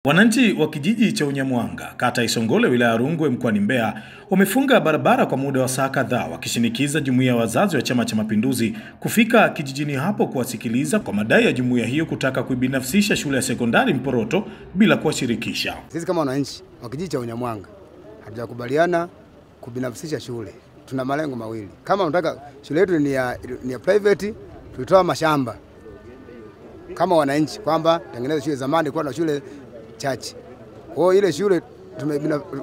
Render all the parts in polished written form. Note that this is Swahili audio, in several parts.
Wananchi wa kijiji cha Unyamwanga, kata Isongole, wilaya Rungwe, mkoani Mbeya, wamefunga barabara kwa muda wa saa kadhaa wakishinikiza jumuiya ya wazazi wa Chama cha Mapinduzi kufika kijijini hapo kuwasikiliza kwa madai ya jumuiya hiyo kutaka kuibinafsisha shule ya sekondari Mporoto bila kuwashirikisha. Sisi kama wananchi wa kijiji cha Unyamwanga hatujakubaliana kubinafsisha shule. Tuna malengo mawili. Kama unataka shule yetu ni ya private, tulitoa mashamba kama wananchi kwamba tengeneza shule. Zamani kwa na shule chache. Kwa ile shule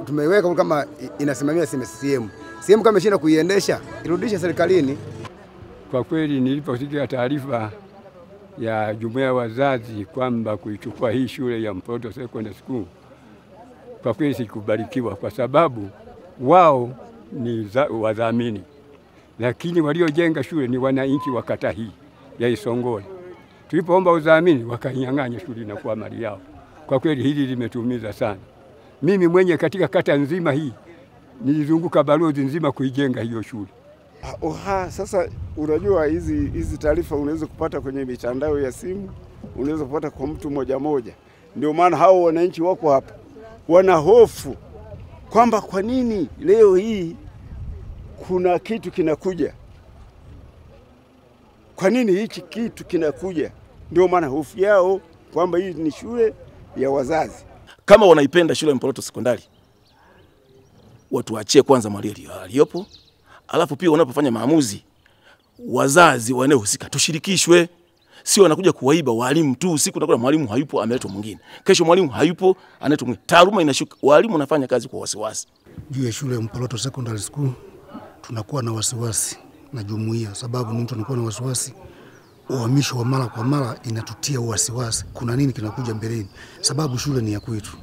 tumeiweka kama inasimamia CCM. CCM kama imeshinda kuiendesha, irudishe serikalini. Kwa kweli niliposikia taarifa ya jumuiya ya wazazi kwamba kuichukua hii shule ya Mporoto Secondary School, kwa kweli sikubarikiwa, kwa sababu wao ni wadhamini, lakini waliojenga shule ni wananchi wa kata hii ya Isongole. Tulipoomba udhamini wakanyang'anya shule na kuwa mali yao. Kwa kweli hili limetuumiza sana. Mimi mwenye katika kata nzima hii nilizunguka balozi nzima kuijenga hiyo shule. Sasa unajua hizi taarifa unaweza kupata kwenye mitandao ya simu, unaweza kupata kwa mtu moja. Ndio maana hao wananchi wako hapa wana hofu kwamba kwa nini leo hii kuna kitu kinakuja. Kwa nini hichi kitu kinakuja? Ndio maana hofu yao kwamba hii ni shule ya wazazi. Kama wanaipenda shule ya Mporoto Sekondari, watu waachie kwanza mali aliyopo, alafu pia wanapofanya maamuzi wazazi wanaohusika tushirikishwe. Sio wanakuja kuwaiba walimu tu. Siku nakuwa mwalimu hayupo ameletwa mwingine, kesho mwalimu hayupo analetwa mwingine. Taaluma inashuka, walimu wanafanya kazi kwa wasiwasi. Juu ya shule ya Mporoto Secondary School tunakuwa na wasiwasi na jumuiya, sababu mtu anakuwa na wasiwasi. Uhamisho wa mara kwa mara inatutia wasiwasi. Kuna nini kinakuja mbeleni? Sababu shule ni ya kwetu,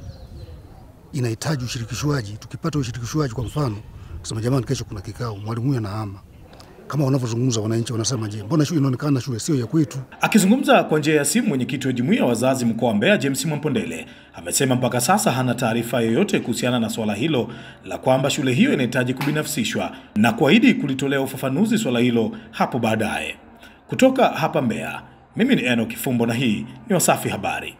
inahitaji ushirikishwaji. Tukipata ushirikishwaji, kwa mfano kusema jamani, kesho kuna kikao, mwalimu huyu anahama, kama wanavyozungumza wananchi wanasema, je, mbona shule inaonekana shule sio ya kwetu? Akizungumza kwa njia ya simu, mwenyekiti wa jumuiya ya wazazi mkoa wa Mbeya James Mwampondele amesema mpaka sasa hana taarifa yoyote kuhusiana na swala hilo la kwamba shule hiyo inahitaji kubinafsishwa, na kuahidi kulitolea ufafanuzi swala hilo hapo baadaye. Kutoka hapa Mbeya, mimi ni Enoch Fumbo na hii ni Wasafi Habari.